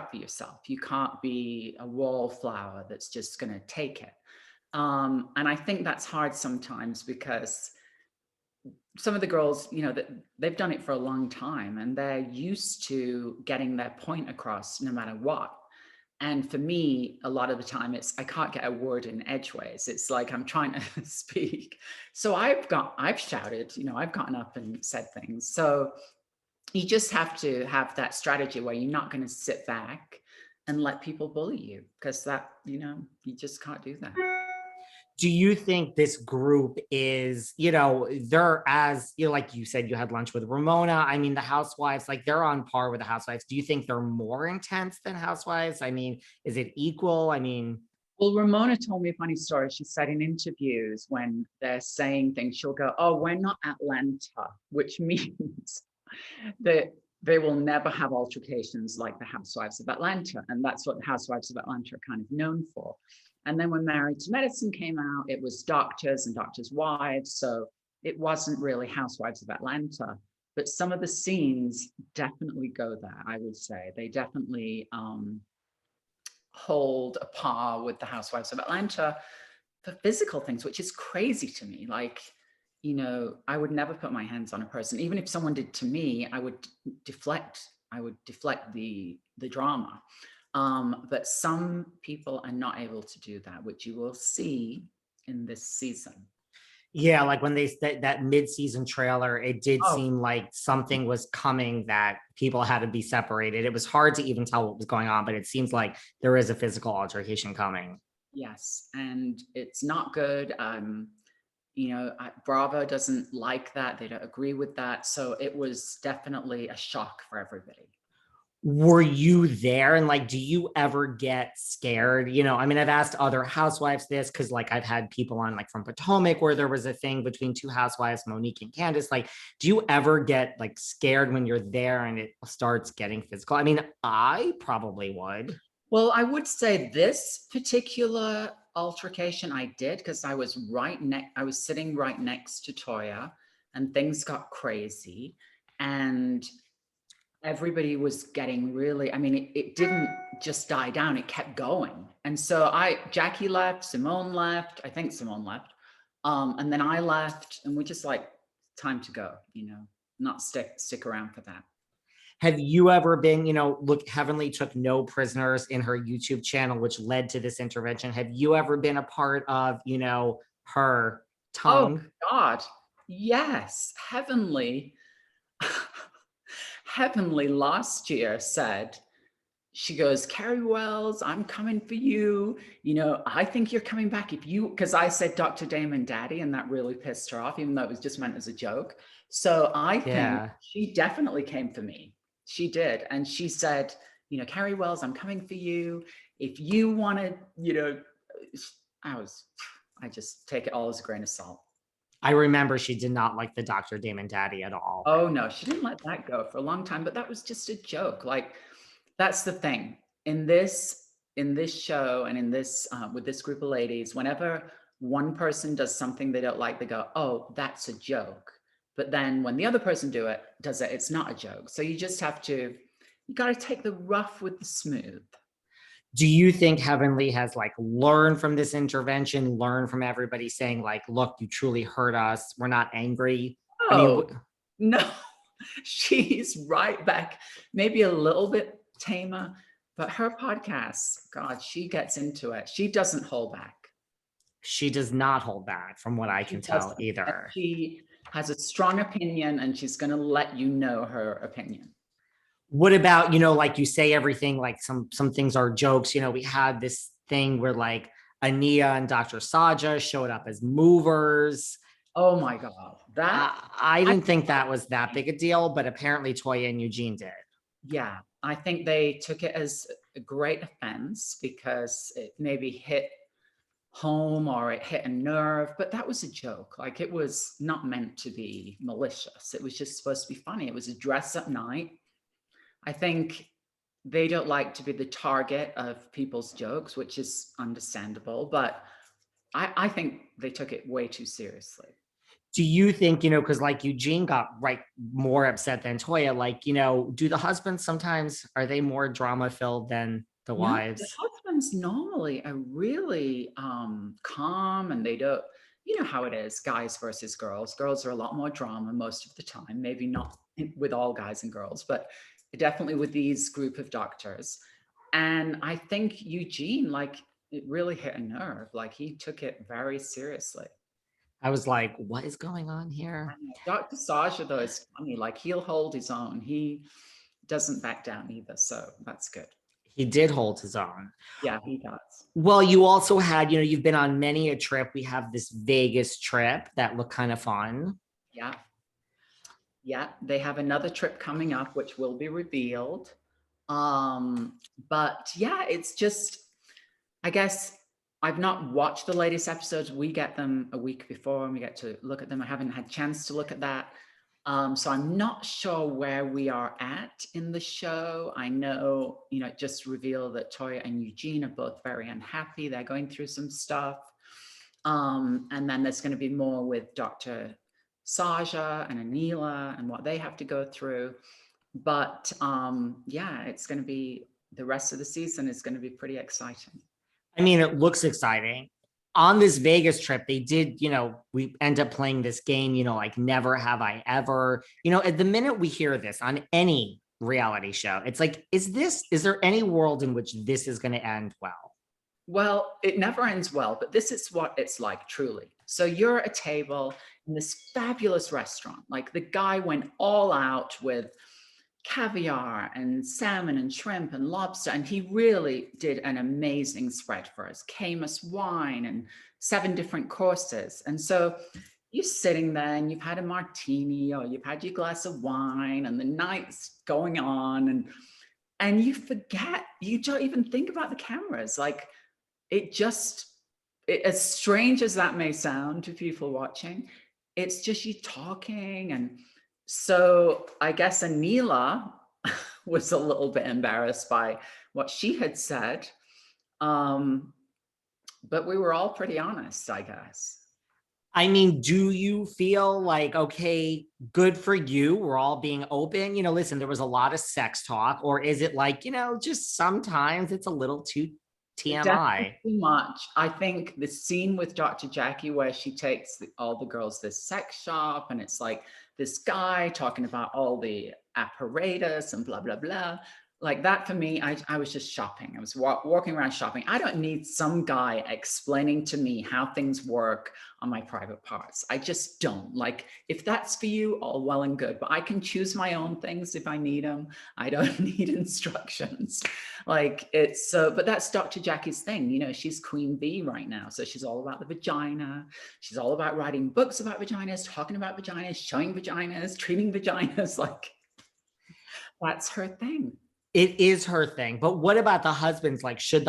up for yourself. You can't be a wallflower that's just going to take it. And I think that's hard sometimes because some of the girls, that they've done it for a long time and they're used to getting their point across no matter what. And for me, a lot of the time I can't get a word in edgeways. It's like I'm trying to speak. So I've shouted, I've gotten up and said things. So you just have to have that strategy where you're not going to sit back and let people bully you, because that, you just can't do that. Do you think this group is, they're as, like you said, you had lunch with Ramona. I mean, the Housewives, like they're on par with the Housewives. Do you think they're more intense than Housewives? I mean, is it equal? I mean, well, Ramona told me a funny story. She said in interviews when they're saying things, she'll go, "Oh, we're not Atlanta," which means that they will never have altercations like the Housewives of Atlanta. And that's what the Housewives of Atlanta are kind of known for. And then when Married to Medicine came out, it was doctors and doctors' wives. So it wasn't really Housewives of Atlanta. But some of the scenes definitely go there, I would say. They definitely hold a par with the Housewives of Atlanta for physical things, which is crazy to me. Like, I would never put my hands on a person. Even if someone did to me, I would deflect the drama. But some people are not able to do that, which you will see in this season. Yeah, like when that mid-season trailer, it did seem like something was coming, that people had to be separated. It was hard to even tell what was going on, but it seems like there is a physical altercation coming. Yes, and it's not good. Bravo doesn't like that. They don't agree with that. So it was definitely a shock for everybody. Were you there? And like, do you ever get scared? I mean, I've asked other housewives this because like I've had people on like from Potomac where there was a thing between two housewives, Monique and Candace. Like, do you ever get like scared when you're there and it starts getting physical? I mean, I probably would. Well, I would say this particular altercation I did because I was sitting right next to Toya and things got crazy. And everybody was getting really, it didn't just die down, it kept going. And so Jackie left, Simone left, I think Simone left. And then I left and we just like, time to go, not stick around for that. Have you ever been, look, Heavenly took no prisoners in her YouTube channel, which led to this intervention. Have you ever been a part of, her tongue? Oh God, yes. Heavenly last year said, she goes, "Kari Wells, I'm coming for you. I think you're coming back because I said Dr. Damon Daddy, and that really pissed her off, even though it was just meant as a joke. So I think she definitely came for me. She did. And she said, "Kari Wells, I'm coming for you. If you want to, I just take it all as a grain of salt." I remember she did not like the Dr. Damon Daddy at all. Oh no, she didn't let that go for a long time, but that was just a joke. Like, that's the thing in this show and in this with this group of ladies, whenever one person does something they don't like, they go, "Oh, that's a joke." But then when the other person does it, it's not a joke. So you just have to, you got to take the rough with the smooth. Do you think Heavenly has like learned from this intervention, learned from everybody saying like, "Look, you truly hurt us. We're not angry"? Oh, no, she's right back, maybe a little bit tamer, but her podcast, God, she gets into it. She doesn't hold back. She does not hold back from what I can tell either. She has a strong opinion and she's going to let you know her opinion. What about, like you say everything, like some things are jokes. We had this thing where like Ania and Dr. Saja showed up as movers. Oh my God. I didn't think that was that big a deal, but apparently Toya and Eugene did. Yeah, I think they took it as a great offense because it maybe hit home or it hit a nerve, but that was a joke. Like, it was not meant to be malicious. It was just supposed to be funny. It was a dress up night. I think they don't like to be the target of people's jokes, which is understandable, but I think they took it way too seriously. Do you think, because like Eugene got more upset than Toya, like, do the husbands sometimes, are they more drama filled than the No, the wives? husbands normally are really calm, and they don't, you know how it is, guys versus girls. Girls are a lot more drama most of the time, maybe not with all guys and girls, but definitely with these group of doctors. And I think Eugene, like, it really hit a nerve. Like, he took it very seriously. I was like, what is going on here? Dr. Saja, though, is funny. Like, he'll hold his own. He doesn't back down either. So that's good. He did hold his own. Yeah, he does. Well, you also had, you've been on many a trip. We have this Vegas trip that looked kind of fun. Yeah. Yeah. They have another trip coming up, which will be revealed. But yeah, it's just, I guess I've not watched the latest episodes. We get them a week before and we get to look at them. I haven't had a chance to look at that. So I'm not sure where we are at in the show. I know, it just revealed that Toya and Eugene are both very unhappy. They're going through some stuff. And then there's going to be more with Dr. Saja and Anila and what they have to go through. But yeah, it's going to be, the rest of the season is going to be pretty exciting. I mean, it looks exciting. On this Vegas trip, they did, we end up playing this game, like Never Have I Ever. At the minute we hear this on any reality show, it's like, is there any world in which this is going to end well? Well, it never ends well, but this is what it's like, truly. So you're at a table in this fabulous restaurant. Like, the guy went all out with caviar and salmon and shrimp and lobster, and he really did an amazing spread for us. Camus wine and 7 different courses. And so you're sitting there and you've had a martini or you've had your glass of wine and the night's going on, and you forget, you don't even think about the cameras. Like, as strange as that may sound to people watching, it's just you talking. And so I guess Anila was a little bit embarrassed by what she had said. But we were all pretty honest, I guess. I mean, do you feel like, okay, good for you, we're all being open? Listen, there was a lot of sex talk, or is it like, just sometimes it's a little too TMI? Definitely too much. I think the scene with Dr. Jackie where she takes all the girls to this sex shop, and it's like this guy talking about all the apparatus and blah, blah, blah. Like that, for me, I was just shopping. I was walking around shopping. I don't need some guy explaining to me how things work on my private parts. I just don't. Like, if that's for you, all well and good, but I can choose my own things if I need them. I don't need instructions. Like, it's so, but that's Dr. Jackie's thing. She's queen bee right now. So she's all about the vagina. She's all about writing books about vaginas, talking about vaginas, showing vaginas, treating vaginas. Like, that's her thing. It is her thing. But what about the husbands? Like, should the